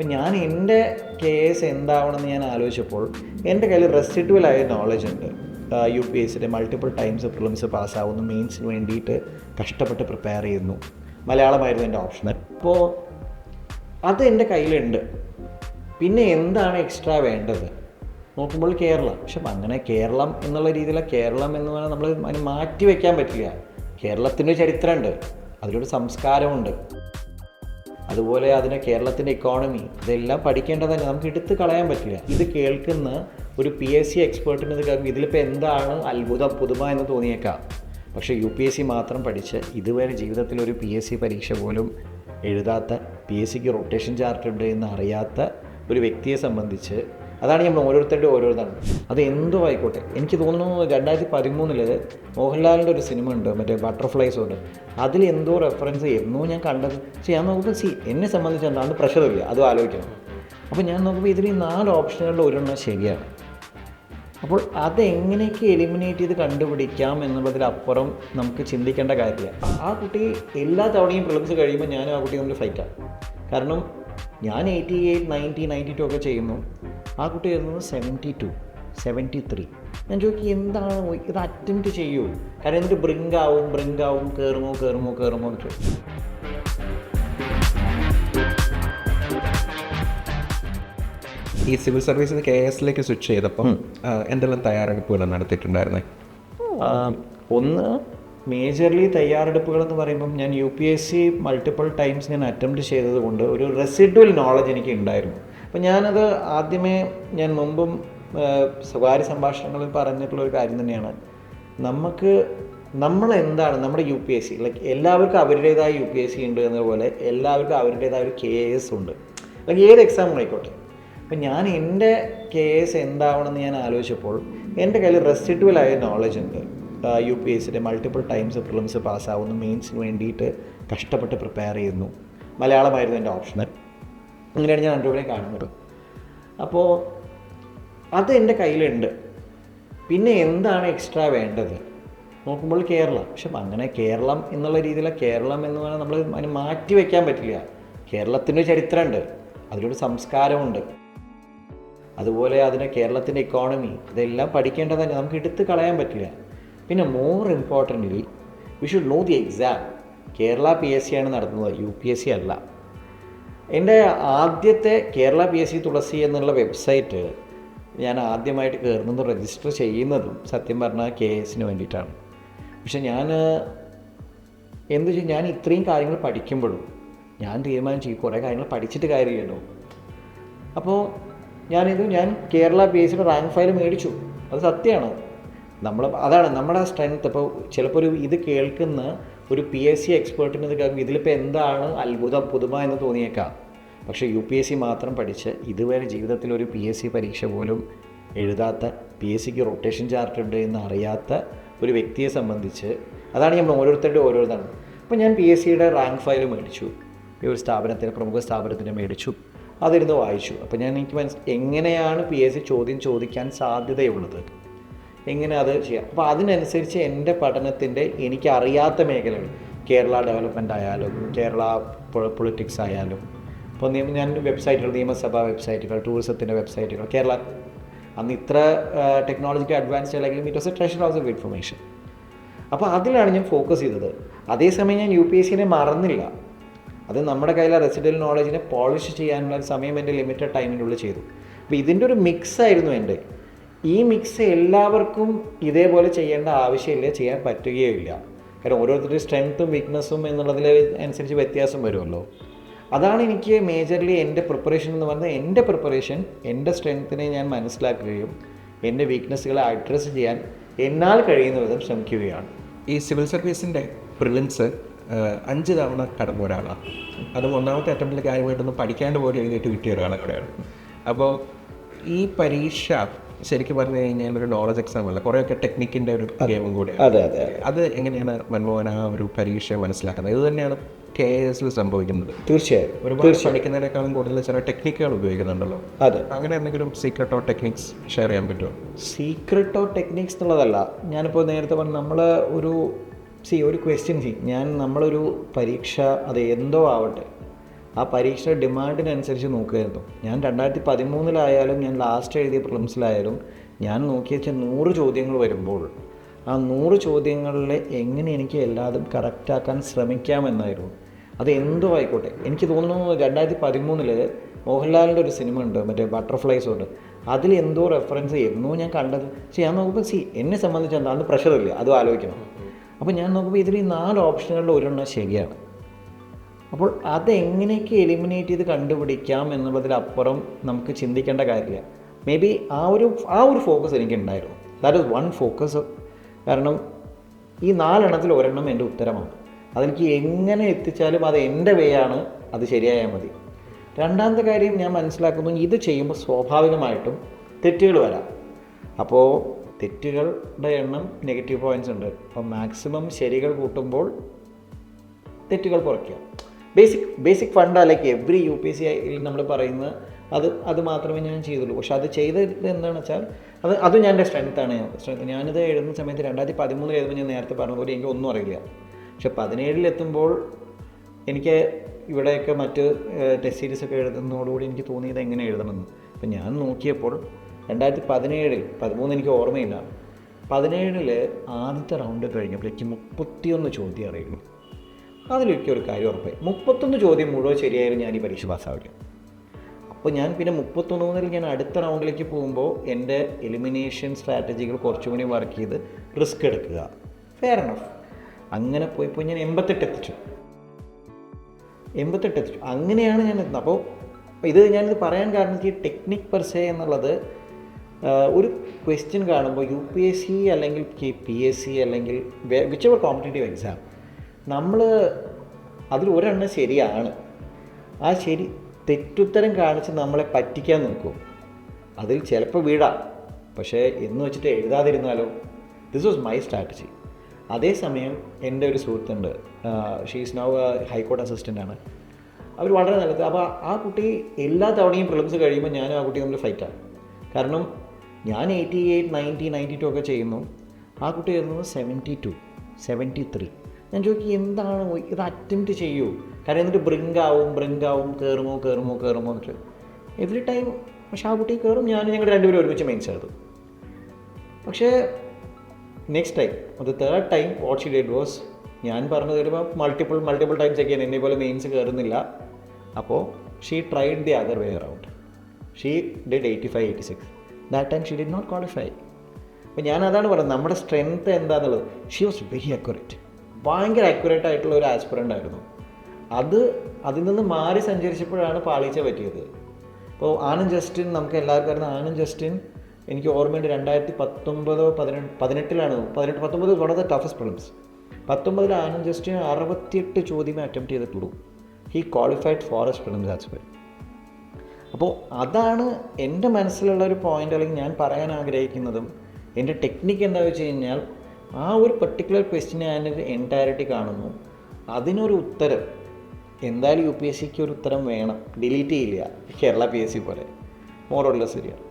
ഞാൻ എൻ്റെ കേസ് എന്താവണമെന്ന് ഞാൻ ആലോചിച്ചപ്പോൾ എൻ്റെ കയ്യിൽ റെസിഡുവലായ നോളജ് ഉണ്ട്. യു പി എസ് സിയുടെ മൾട്ടിപ്പിൾ ടൈംസ് പ്രിലിംസ് പാസ്സാവുന്നു, മെയിൻസിന് വേണ്ടിയിട്ട് കഷ്ടപ്പെട്ട് പ്രിപ്പയർ ചെയ്യുന്നു. മലയാളമായിരുന്നു എൻ്റെ ഓപ്ഷണൽ. അപ്പോൾ അത് എൻ്റെ കയ്യിലുണ്ട്. പിന്നെ എന്താണ് എക്സ്ട്രാ വേണ്ടത് നോക്കുമ്പോൾ കേരളം. പക്ഷെ അങ്ങനെ കേരളം എന്നുള്ള രീതിയിൽ കേരളം എന്ന് പറഞ്ഞാൽ നമ്മൾ അതിന് മാറ്റി വയ്ക്കാൻ പറ്റില്ല. കേരളത്തിൻ്റെ ചരിത്രമുണ്ട്, അതിലൊരു സംസ്കാരമുണ്ട്, അതുപോലെ അതിന് കേരളത്തിൻ്റെ ഇക്കോണമി, ഇതെല്ലാം പഠിക്കേണ്ടതന്നെ, നമുക്ക് എടുത്ത് കളയാൻ പറ്റില്ല. ഇത് കേൾക്കുന്ന ഒരു PSC എക്സ്പേർട്ടിന് ഇത് കേൾക്കും, ഇതിലിപ്പോൾ എന്താണ് അത്ഭുതം പുതുമ എന്ന് തോന്നിയേക്കാം. പക്ഷേ UPSC മാത്രം പഠിച്ച് ഇതുവരെ ജീവിതത്തിൽ ഒരു PSC പരീക്ഷ പോലും എഴുതാത്ത, PSCക്ക് റൊട്ടേഷൻ ചാർട്ട് ഉണ്ട് എന്ന് അറിയാത്ത ഒരു വ്യക്തിയെ സംബന്ധിച്ച് അതാണ് നമ്മൾ ഓരോരുത്തരുടെ ഓരോന്നാണ്. അത് എന്തോ ആയിക്കോട്ടെ. എനിക്ക് തോന്നുന്നു 2013 മോഹൻലാലിൻ്റെ ഒരു സിനിമ ഉണ്ട്, മറ്റേ ബട്ടർഫ്ലൈസ് ഉണ്ട്. അതിൽ എന്തോ റെഫറൻസ് എന്നോ ഞാൻ കണ്ടത്. പക്ഷേ ഞാൻ നോക്കുമ്പോൾ എന്നെ സംബന്ധിച്ച് എന്താണ് പ്രഷറില്ല, അതും ആലോചിക്കണം. അപ്പോൾ ഞാൻ നോക്കുമ്പോൾ ഇതിൽ 4 ഓപ്ഷനുകളിൽ ഒരെണ്ണം ശരിയാണ്. അപ്പോൾ അതെങ്ങനെയൊക്കെ എലിമിനേറ്റ് ചെയ്ത് കണ്ടുപിടിക്കാം എന്നുള്ളതിലപ്പുറം നമുക്ക് ചിന്തിക്കേണ്ട കാര്യമില്ല. ആ കുട്ടി എല്ലാ തവണയും പ്രിലിംസ് കഴിയുമ്പോൾ ഞാനും ആ കുട്ടി തമ്മിൽ ഫൈറ്റാണ്. കാരണം ഞാൻ 88, 90, 92 ഒക്കെ ചെയ്യുന്നു, ആ കുട്ടി എഴുതുന്നത് 72, 73. ഞാൻ ചോദിക്കും എന്താണ് ഇത് അറ്റംപ്റ്റ് ചെയ്യൂ, കാരണം എന്നിട്ട് ബ്രിങ്ക് ആവും കയറുമോ ഒക്കെ. ഈ സിവിൽ സർവീസിന് KS സ്വിച്ച് ചെയ്തപ്പം എന്തെല്ലാം തയ്യാറെടുപ്പുകൾ നടത്തിയിട്ടുണ്ടായിരുന്നേ? ഒന്ന് മേജർലി തയ്യാറെടുപ്പുകളെന്ന് പറയുമ്പം ഞാൻ UPSC മൾട്ടിപ്പിൾ ടൈംസ് ഞാൻ അറ്റംപ്റ്റ് ചെയ്തത് കൊണ്ട് ഒരു റെസിഡുവൽ നോളജ് എനിക്ക് ഉണ്ടായിരുന്നു. അപ്പം ഞാനത് ആദ്യമേ ഞാൻ മുമ്പും സ്വകാര്യ സംഭാഷണങ്ങളിൽ പറഞ്ഞിട്ടുള്ളൊരു കാര്യം തന്നെയാണ്. നമ്മളെന്താണ് നമ്മുടെ UPSC, ലൈക്ക് എല്ലാവർക്കും അവരുടേതായ UPSC ഉണ്ട് എന്നതുപോലെ എല്ലാവർക്കും അവരുടേതായ ഒരു KS ഉണ്ട്, ലൈക്ക് ഏത് എക്സാം ആയിക്കോട്ടെ. അപ്പം ഞാൻ എൻ്റെ KS എന്താവണമെന്ന് ഞാൻ ആലോചിച്ചപ്പോൾ എൻ്റെ കയ്യിൽ റെസിഡുവലായ നോളജ് ഉണ്ട്. UPSCയുടെ മൾട്ടിപ്പിൾ ടൈംസ് പ്രിലിംസ് പാസ്സാവുന്നു, മെയിൻസിന് വേണ്ടിയിട്ട് കഷ്ടപ്പെട്ട് പ്രിപ്പയർ ചെയ്യുന്നു. മലയാളമായിരുന്നു എൻ്റെ ഓപ്ഷണൽ. അങ്ങനെയാണ് ഞാൻ രണ്ടുപേരെ കാണുന്നത്. അപ്പോൾ അത് എൻ്റെ കയ്യിലുണ്ട്. പിന്നെ എന്താണ് എക്സ്ട്രാ വേണ്ടത് നോക്കുമ്പോൾ കേരളം. പക്ഷെ അങ്ങനെ കേരളം എന്നുള്ള രീതിയിൽ കേരളം എന്ന് പറഞ്ഞാൽ നമ്മൾ അതിന് മാറ്റി വയ്ക്കാൻ പറ്റില്ല. കേരളത്തിൻ്റെ ചരിത്രമുണ്ട്, അതിലൊരു സംസ്കാരമുണ്ട്, അതുപോലെ അതിന് കേരളത്തിൻ്റെ ഇക്കോണമി, ഇതെല്ലാം പഠിക്കേണ്ടതന്നെ, നമുക്ക് എടുത്ത് കളയാൻ പറ്റില്ല. പിന്നെ more importantly we should know the exam. Kerala PSC ആണ് നടത്തുന്നത്, UPSC അല്ല. എൻ്റെ ആദ്യത്തെ കേരള PSC തുളസി എന്നുള്ള വെബ്സൈറ്റ് ഞാൻ ആദ്യമായിട്ട് കയറുന്നതും രജിസ്റ്റർ ചെയ്യുന്നതും സത്യം പറഞ്ഞാൽ KSന് വേണ്ടിയിട്ടാണ്. പക്ഷെ ഞാൻ ഇത്രയും കാര്യങ്ങൾ പഠിക്കുമ്പോഴും ഞാൻ തീരുമാനിച്ചു കുറേ കാര്യങ്ങൾ പഠിച്ചിട്ട് കാര്യമില്ലല്ലോ. അപ്പോൾ ഞാൻ കേരള PSCയുടെ റാങ്ക് ഫയൽ മേടിച്ചു, അത് സത്യമാണ്. അതാണ് നമ്മുടെ സ്ട്രെങ്ത്. ഇപ്പോൾ ചിലപ്പോൾ ഇത് കേൾക്കുന്ന ഒരു PSC എക്സ്പേർട്ടിന് ഇത് കേൾക്കും, ഇതിലിപ്പോൾ എന്താണ് അത്ഭുതം പുതുമ എന്ന് തോന്നിയേക്കാം. പക്ഷേ UPSC മാത്രം പഠിച്ച് ഇതുവരെ ജീവിതത്തിൽ ഒരു PSC പരീക്ഷ പോലും എഴുതാത്ത, PSCക്ക് റൊട്ടേഷൻ ചാർട്ട് ഉണ്ട് എന്ന് അറിയാത്ത ഒരു വ്യക്തിയെ സംബന്ധിച്ച് അതാണ് നമ്മൾ ഓരോരുത്തരുടെ ഓരോന്നാണ്. അപ്പോൾ ഞാൻ PSCയുടെ റാങ്ക് ഫയൽ മേടിച്ചു, ഈ ഒരു പ്രമുഖ സ്ഥാപനത്തിന് മേടിച്ചു, അതിരുന്ന് വായിച്ചു. അപ്പോൾ എനിക്ക് എങ്ങനെയാണ് PSC ചോദ്യം ചോദിക്കാൻ സാധ്യതയുള്ളത്, എങ്ങനെ അത് ചെയ്യാം. അപ്പോൾ അതിനനുസരിച്ച് എൻ്റെ പഠനത്തിൻ്റെ എനിക്കറിയാത്ത മേഖലകൾ, കേരള ഡെവലപ്മെൻ്റ് ആയാലും കേരള പൊളിറ്റിക്സ് ആയാലും, ഇപ്പോൾ ഞാൻ വെബ്സൈറ്റുകൾ, നിയമസഭാ വെബ്സൈറ്റുകൾ, ടൂറിസത്തിൻ്റെ വെബ്സൈറ്റുകൾ, കേരള അന്ന് ഇത്ര ടെക്നോളജിക്കൽ അഡ്വാൻസ്ഡ് അല്ലെങ്കിലും it was a treasure house of information. അപ്പോൾ അതിലാണ് ഞാൻ ഫോക്കസ് ചെയ്തത്. അതേസമയം ഞാൻ UPSCനെ മറന്നില്ല. അത് നമ്മുടെ കയ്യിലെ റെസിഡൽ നോളജിനെ പോളിഷ് ചെയ്യാനുള്ള ഒരു സമയം എൻ്റെ ലിമിറ്റഡ് ടൈമിനുള്ളിൽ ചെയ്തു. അപ്പോൾ ഇതിൻ്റെ ഒരു മിക്സായിരുന്നു എൻ്റെ. ഈ മിക്സ് എല്ലാവർക്കും ഇതേപോലെ ചെയ്യേണ്ട ആവശ്യമില്ല, ചെയ്യാൻ പറ്റുകയില്ല. കാരണം ഓരോരുത്തരുടെ സ്ട്രെങ്ത്തും വീക്ക്നെസ്സും എന്നുള്ളതിൽ അനുസരിച്ച് വ്യത്യാസം വരുമല്ലോ. അതാണ് എനിക്ക് മേജർലി എൻ്റെ പ്രിപ്പറേഷൻ എന്ന് പറയുന്നത്. എൻ്റെ പ്രിപ്പറേഷൻ എൻ്റെ സ്ട്രെങ്ത്തിനെ ഞാൻ മനസ്സിലാക്കുകയും എൻ്റെ വീക്ക്നെസ്സുകളെ അഡ്രസ്സ് ചെയ്യാൻ എന്നാൽ കഴിയുന്ന വിധം ശ്രമിക്കുകയാണ്. ഈ സിവിൽ സർവീസിൻ്റെ പ്രിലിംസ് 5 തവണ കടന്ന ഒരാളാണ്. അതും ഒന്നാമത്തെ അറ്റംപ്റ്റിൽ കാര്യമായിട്ടൊന്നും പഠിക്കാണ്ട് പോലെ എഴുതിയിട്ട് കിട്ടിയ ഒരാളെ കൂടെയാണ്. അപ്പോൾ ഈ പരീക്ഷ ശരിക്കും പറഞ്ഞു കഴിഞ്ഞാൽ ഒരു നോളജ് എക്സാം അല്ല, കുറേയൊക്കെ ടെക്നിക്കിൻ്റെ ഒരു ഗെയിമും കൂടെയാണ്. അതെ. അത് എങ്ങനെയാണ് മൻമോഹൻ ആ ഒരു പരീക്ഷ മനസ്സിലാക്കുന്നത്? ഇത് തന്നെയാണ് KSൽ സംഭവിക്കുന്നത്. തീർച്ചയായും ഒരുപാട് പഠിക്കുന്നതിനേക്കാളും കൂടുതൽ ചില ടെക്നിക്കുകൾ ഉപയോഗിക്കുന്നുണ്ടല്ലോ. അതെ. അങ്ങനെ എന്തെങ്കിലും സീക്രട്ടോ ടെക്നിക്സ് ഷെയർ ചെയ്യാൻ പറ്റുമോ? സീക്രട്ടോ ടെക്നിക്സ് എന്നുള്ളതല്ല. ഞാനിപ്പോൾ നേരത്തെ പറഞ്ഞു, നമ്മൾ ഒരു ക്വസ്റ്റ്യൻ നമ്മളൊരു പരീക്ഷ അത് എന്തോ ആവട്ടെ, ആ പരീക്ഷയുടെ ഡിമാൻഡിനനുസരിച്ച് നോക്കുമായിരുന്നു. ഞാൻ 2013 ഞാൻ ലാസ്റ്റ് എഴുതിയ പ്രിലിംസിലായാലും ഞാൻ നോക്കി വെച്ചാൽ 100 ചോദ്യങ്ങൾ വരുമ്പോൾ ആ 100 ചോദ്യങ്ങളിൽ എങ്ങനെ എനിക്ക് എല്ലാതും കറക്റ്റാക്കാൻ ശ്രമിക്കാമെന്നായിരുന്നു. അത് എന്തോ ആയിക്കോട്ടെ. എനിക്ക് തോന്നുന്നു 2013 മോഹൻലാലിൻ്റെ ഒരു സിനിമ ഉണ്ട്, മറ്റേ ബട്ടർഫ്ലൈസ് ഉണ്ട്. അതിൽ എന്തോ റെഫറൻസ് എന്നോ ഞാൻ കണ്ടത്. പക്ഷേ ഞാൻ നോക്കുമ്പോൾ എന്നെ സംബന്ധിച്ച് എന്താ അന്ന് പ്രഷറില്ല, അതും ആലോചിക്കണം. അപ്പോൾ ഞാൻ നോക്കുമ്പോൾ ഇതിൽ ഈ 4 ഓപ്ഷനുകളിൽ ഒരെണ്ണം ശരിയാണ്. അപ്പോൾ അതെങ്ങനെയൊക്കെ എലിമിനേറ്റ് ചെയ്ത് കണ്ടുപിടിക്കാം എന്നുള്ളതിലപ്പുറം നമുക്ക് ചിന്തിക്കേണ്ട കാര്യമില്ല. മേ ബി ആ ഒരു ഫോക്കസ് എനിക്കുണ്ടായിരുന്നു. That is one focus. കാരണം ഈ 4 എണ്ണത്തിൽ ഒരെണ്ണം എൻ്റെ ഉത്തരമാണ്. അതെനിക്ക് എങ്ങനെ എത്തിച്ചാലും അത് എൻ്റെ വേ ആണ്, അത് ശരിയായാൽ മതി. രണ്ടാമത്തെ കാര്യം ഞാൻ മനസ്സിലാക്കുന്നു, ഇത് ചെയ്യുമ്പോൾ സ്വാഭാവികമായിട്ടും തെറ്റുകൾ വരാം. അപ്പോൾ തെറ്റുകളുടെ എണ്ണം നെഗറ്റീവ് പോയിൻറ്റ്സ് ഉണ്ട്. അപ്പോൾ മാക്സിമം ശരികൾ കൂട്ടുമ്പോൾ തെറ്റുകൾ കുറയ്ക്കുക. Basic fund like every UPSC നമ്മൾ പറയുന്ന അത് മാത്രമേ ഞാൻ ചെയ്തുള്ളൂ. പക്ഷെ അത് ചെയ്തത് എന്താണെന്ന് വെച്ചാൽ അത് ഞാൻ എൻ്റെ സ്ട്രെങ്ത്താണ്. ഞാനിത് എഴുതുന്ന സമയത്ത് 2013 എഴുതുമ്പോൾ ഞാൻ നേരത്തെ പറഞ്ഞതുപോലെ എനിക്ക് ഒന്നും അറിയില്ല. പക്ഷെ 17 എനിക്ക് ഇവിടെയൊക്കെ മറ്റ് ടെസ്റ്റ് സീരീസൊക്കെ എഴുതുന്നതോടുകൂടി എനിക്ക് തോന്നിയത് എങ്ങനെ എഴുതണമെന്ന്. അപ്പം ഞാൻ നോക്കിയപ്പോൾ 2017 13 എനിക്ക് ഓർമ്മയില്ല. 17 ആദ്യത്തെ റൗണ്ട് കഴിഞ്ഞപ്പോഴേക്ക് 31 ചോദ്യം അറിയുള്ളൂ. അതിലൊക്കെ ഒരു കാര്യം ഉറപ്പായി, 31 ചോദ്യം മുഴുവൻ ശരിയായാലും ഞാൻ ഈ പരീക്ഷ പാസ്സാവില്ല. അപ്പോൾ ഞാൻ പിന്നെ 31 മുതൽ ഞാൻ അടുത്ത റൗണ്ടിലേക്ക് പോകുമ്പോൾ എൻ്റെ എലിമിനേഷൻ സ്ട്രാറ്റജികൾ കുറച്ചുകൂടി വർക്ക് ചെയ്ത് റിസ്ക് എടുക്കുക. Fair enough. അങ്ങനെ പോയപ്പോൾ ഞാൻ 88 എത്തിച്ചു. അങ്ങനെയാണ് ഞാൻ എത്തുന്നത്. അപ്പോൾ ഞാനിത് പറയാൻ കാരണം ഈ ടെക്നിക് പെർസേ എന്നുള്ളത് ഒരു ക്വസ്റ്റ്യൻ കാണുമ്പോൾ UPSC അല്ലെങ്കിൽ PSC അല്ലെങ്കിൽ വിച്ച് എവർ കോമ്പറ്റേറ്റീവ് എക്സാം, നമ്മൾ അതിൽ ഒരെണ്ണം ശരിയാണ്. ആ തെറ്റുത്തരം കാണിച്ച് നമ്മളെ പറ്റിക്കാൻ നോക്കും. അതിൽ ചിലപ്പോൾ വീഴാം, പക്ഷേ എന്ന് വെച്ചിട്ട് എഴുതാതിരുന്നാലോ? This was my strategy. അതേസമയം എൻ്റെ ഒരു സുഹൃത്തുണ്ട്, ഷീസ് നൗ ഹൈക്കോടതി അസിസ്റ്റൻ്റാണ്. അവർ വളരെ നല്ലത്. അപ്പോൾ ആ കുട്ടി എല്ലാ തവണയും പ്രിലിംസ് കഴിയുമ്പോൾ ഞാനും ആ കുട്ടി തമ്മിൽ ഫൈറ്റാണ്. കാരണം ഞാൻ 88, 90, 92 ഒക്കെ ചെയ്യുന്നു. ആ കുട്ടി എഴുതുന്നത് 72, 73. ഞാൻ ചോദിക്കും എന്താണ് ഇത് അറ്റംപ്റ്റ് ചെയ്യൂ. കാരണം എന്നിട്ട് ബ്രിങ്കാവും കയറുമോ എന്നിട്ട് എവറി ടൈം. പക്ഷേ ആ കുട്ടി കയറും, ഞങ്ങൾ രണ്ടുപേരും ഒരുമിച്ച് മെയിൻസ് എഴുതും. പക്ഷേ നെക്സ്റ്റ് ടൈം, അത് third time what Xi did was, ഞാൻ പറഞ്ഞു തരുമ്പോൾ മൾട്ടിപ്പിൾ ടൈംസ് ഒക്കെ എന്നെ പോലെ മെയിൻസ് കയറുന്നില്ല. അപ്പോൾ she tried the other way around. She did 85, 86. That time she did not qualify. അപ്പോൾ ഞാൻ അതാണ് പറയുന്നത്, നമ്മുടെ സ്ട്രെങ്ത്ത് എന്താണെന്നുള്ളത്. ഷീ വാസ് വെരി അക്യുറേറ്റ്, ഭയങ്കര അക്യുറേറ്റ് ആയിട്ടുള്ള ഒരു ആസ്പിറൻ്റ് ആയിരുന്നു. അതിൽ നിന്ന് മാറി സഞ്ചരിച്ചപ്പോഴാണ് പാളിച്ച പറ്റിയത്. ഇപ്പോൾ ആനന്ദ് ജസ്റ്റിൻ, നമുക്ക് എല്ലാവർക്കും അറിയുന്ന ആനന്ദ് ജസ്റ്റിൻ, എനിക്ക് ഓർമ്മയുണ്ട് 2019, 18 one of the toughest prelims. 19 Anand Justin 68 ചോദ്യമേ അറ്റംപ്റ്റ് ചെയ്തിട്ടുള്ളൂ. He qualified forest prelims as well. അപ്പോൾ അതാണ് എൻ്റെ മനസ്സിലുള്ള ഒരു പോയിൻ്റ്, അല്ലെങ്കിൽ ഞാൻ പറയാൻ ആഗ്രഹിക്കുന്നതും. എൻ്റെ ടെക്നിക്ക് എന്താണെന്ന് വെച്ച് കഴിഞ്ഞാൽ, ആ ഒരു പെർട്ടിക്കുലർ ക്വസ്റ്റ്യൻ ഞാനൊരു എൻറ്റയറിറ്റി കാണുന്നു, അതിനൊരു ഉത്തരം എന്തായാലും UPSCക്ക് ഒരു ഉത്തരം വേണം, ഡിലീറ്റ് ചെയ്യില്ല കേരള PSC പോലെ, മോറോഡ്ലെസ് ശരിയാണ്.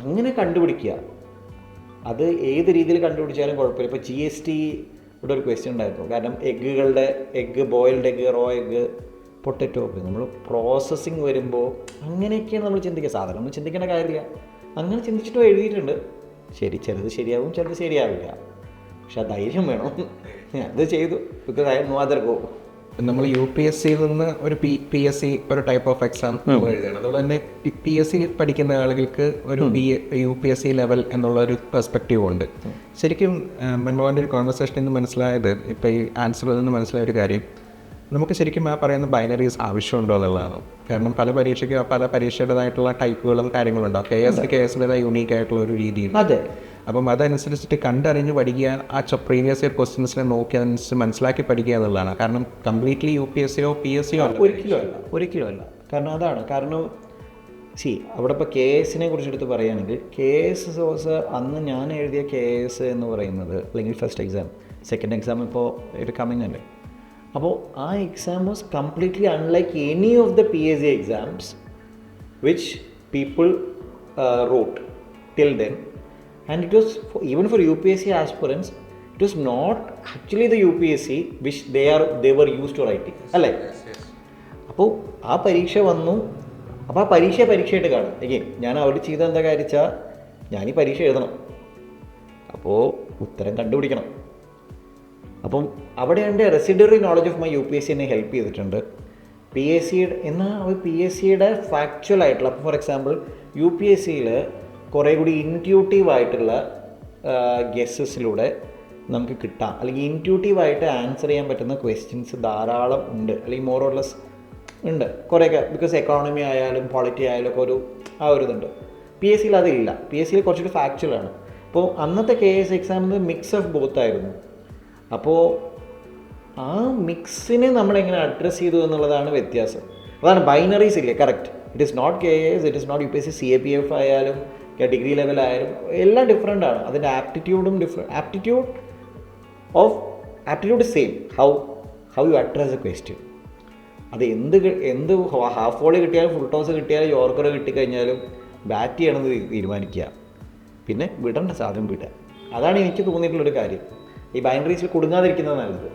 അങ്ങനെ കണ്ടുപിടിക്കുക. അത് ഏത് രീതിയിൽ കണ്ടുപിടിച്ചാലും കുഴപ്പമില്ല. ഇപ്പോൾ GST ഇവിടെ ഒരു ക്വസ്റ്റ്യൻ ഉണ്ടായിരുന്നു. കാരണം boiled egg, raw egg, potato, നമ്മൾ പ്രോസസ്സിങ് വരുമ്പോൾ അങ്ങനെയൊക്കെയാണ് നമ്മൾ ചിന്തിക്കുക. സാധാരണ നമ്മൾ ചിന്തിക്കേണ്ട കാര്യമില്ല. അങ്ങനെ ചിന്തിച്ചിട്ടും എഴുതിയിട്ടുണ്ട്. ചിലത് ശരിയാവും, ചിലത് ശരിയാവില്ല. പക്ഷെ ആ ധൈര്യം വേണം. അത് ചെയ്തു. Because I know other go. നമ്മൾ UPSCയിൽ നിന്ന് ഒരു PSC ഒരു ടൈപ്പ് ഓഫ് എക്സാം എഴുതുകയാണ്. അതുപോലെ തന്നെ PSC പഠിക്കുന്ന ആളുകൾക്ക് ഒരു UPSC ലെവൽ എന്നുള്ള ഒരു പെർസ്പെക്റ്റീവ് ഉണ്ട്. ശരിക്കും മൻമോഹൻ്റെ ഒരു കോൺവെർസേഷനിൽ നിന്ന് മനസ്സിലായത്, ഇപ്പോൾ ഈ ആൻസറിൽ നിന്ന് മനസ്സിലായ ഒരു കാര്യം, നമുക്ക് ശരിക്കും ആ പറയുന്ന ബൈനറീസ് ആവശ്യമുണ്ടോ എന്നുള്ളതാണ്. കാരണം പല പരീക്ഷയുടേതായിട്ടുള്ള ടൈപ്പുകളും കാര്യങ്ങളും ഉണ്ടാവും. KSൻ്റെതായ യൂണീക്ക് ആയിട്ടുള്ള ഒരു രീതിയുണ്ട്. അതെ. അപ്പം അതനുസരിച്ചിട്ട് കണ്ടറിഞ്ഞ് പഠിക്കുക, ആ പ്രീവിയസ് ഇയർ ക്വസ്റ്റ്യൻസിനെ നോക്കി അതനുസരിച്ച് മനസ്സിലാക്കി പഠിക്കുക എന്നുള്ളതാണ്. കാരണം കംപ്ലീറ്റ്ലി UPSCയോ PSCയോ ഒരിക്കലും അല്ല. കാരണം അവിടെ ഇപ്പോൾ KSനെ കുറിച്ചെടുത്ത് പറയുകയാണെങ്കിൽ, KS അന്ന് ഞാൻ എഴുതിയ KS എന്ന് പറയുന്നത്, അല്ലെങ്കിൽ ഫസ്റ്റ് എക്സാം, സെക്കൻഡ് എക്സാം ഇപ്പോൾ ഒരു കമ്മിങ് അല്ലേ. അപ്പോൾ ആ exam was completely unlike any of the PSC exams which people wrote till then. And it was even for UPSC aspirants, it was not actually the UPSC which they were used to writing. അല്ലേ? അപ്പോൾ ആ പരീക്ഷ വന്നു. അപ്പോൾ ആ പരീക്ഷയായിട്ട് കാണും. Again ഞാൻ അവിടെ ചെയ്ത എന്താ കാര്യം വെച്ചാൽ ഞാൻ ഈ പരീക്ഷ എഴുതണം, അപ്പോൾ ഉത്തരം കണ്ടുപിടിക്കണം. അപ്പം അവിടെ എൻ്റെ റെസിഡറി നോളജ് ഓഫ് മൈ UPSC എന്നെ ഹെൽപ്പ് ചെയ്തിട്ടുണ്ട്. PSC എന്നാൽ PSCയുടെ ഫാക്ച്വൽ ആയിട്ടുള്ള, അപ്പോൾ ഫോർ എക്സാമ്പിൾ UPSCയിൽ കുറേ കൂടി ഇൻറ്റ്യൂട്ടീവായിട്ടുള്ള ഗെസ്സസിലൂടെ നമുക്ക് കിട്ടാം, അല്ലെങ്കിൽ ഇൻറ്റ്യൂട്ടീവായിട്ട് ആൻസർ ചെയ്യാൻ പറ്റുന്ന ക്വസ്റ്റ്യൻസ് ധാരാളം ഉണ്ട്, അല്ലെങ്കിൽ മോർ ഓർ ലെസ് ഉണ്ട് കുറേയൊക്കെ. ബിക്കോസ് എക്കോണമി ആയാലും പോളിറ്റി ആയാലും ഒക്കെ ആ ഒരു ഇതുണ്ട്. PSCയിൽ അതില്ല. PSCയിൽ കുറച്ചുകൂടി ഫാക്ച്വലാണ്. അപ്പോൾ അന്നത്തെ KS എക്സാമിന് മിക്സ് ഓഫ് ബോത്ത് ആയിരുന്നു. അപ്പോൾ ആ മിക്സിനെ നമ്മളെങ്ങനെ അഡ്രസ്സ് ചെയ്തു എന്നുള്ളതാണ് വ്യത്യാസം. അതാണ് ബൈനറീസ് ഇല്ലേ, correct. It is not KS, it is not UPSC, CAPF ആയാലും ഡിഗ്രി ലെവലായാലും എല്ലാം ഡിഫറെൻ്റ് ആണ്. അതിൻ്റെ ആപ്റ്റിറ്റ്യൂഡും aptitude same. How you address a question. അത് എന്ത് ഹാഫ് വോളി കിട്ടിയാലും ഫുൾ ടോസ് കിട്ടിയാലും യോർക്കർ കിട്ടിക്കഴിഞ്ഞാലും ബാറ്റ് ചെയ്യണമെന്ന് തീരുമാനിക്കുക, പിന്നെ വിടേണ്ട സാധനം വിടുക. അതാണ് എനിക്ക് തോന്നിയിട്ടുള്ളൊരു കാര്യം. ഈ ബൈനറീസിൽ കുടുങ്ങാതിരിക്കുന്നത് നല്ലത്.